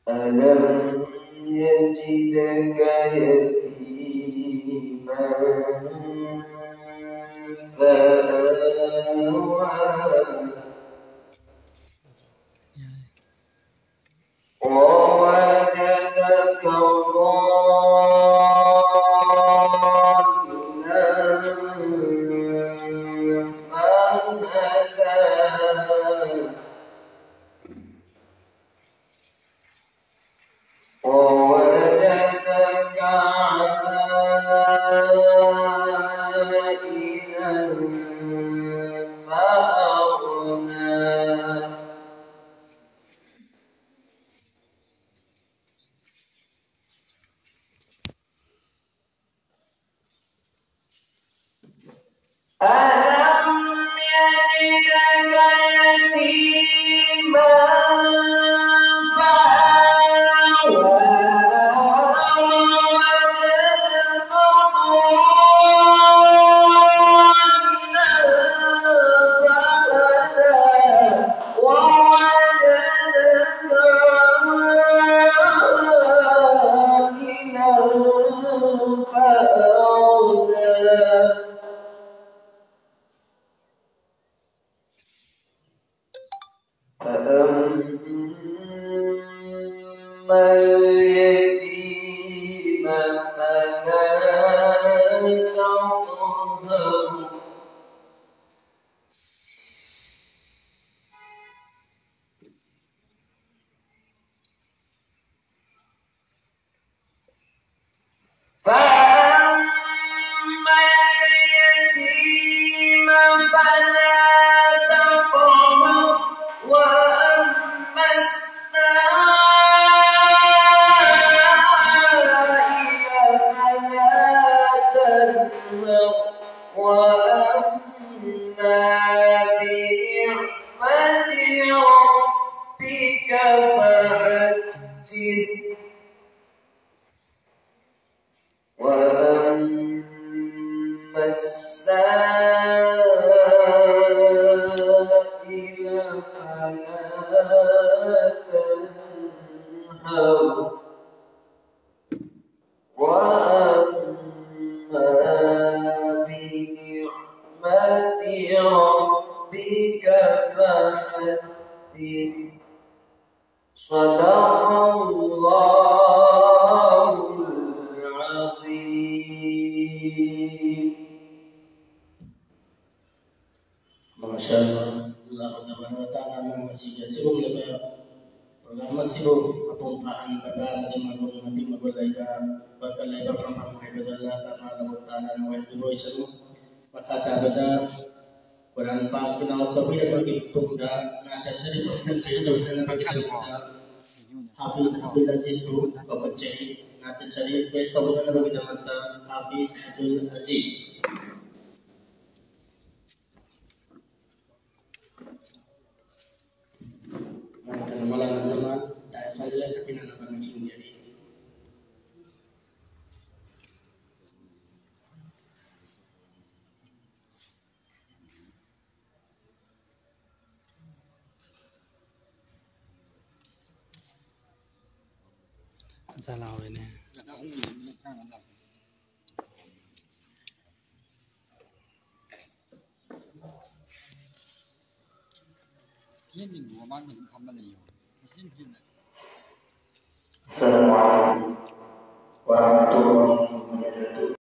ألم يجدك يتيما فآوى ووجدك ووجدك عائلا فأغنى ألم يجدك يتيما فأما اليتيم فلا تقهر فأما اليتيم فلا تقهر وأما السائل فلا تنهر وأما بنعمة ربك فحدث وأما السائل فلا تنهر وأما بنعمة ربك فحدث صدق الله العظيم. Masya Allah, Allah Ta'ala masih sibuk lebih programa sibuk pertumpahan pada mati mabalaiga bakalai berpamah ibadallah Ta'ala wa ibu isu maka tada Quran Pak kenal tapi bagi tunda ada sedikit dan bagi kita Hafiz situ kepecah nanti sedikit besok kita bagi teman-teman Hafiz Abdul Aziz. Malam sama dah saja tapi nak macam jadi. Salah ini. Assalamualaikum warahmatullahi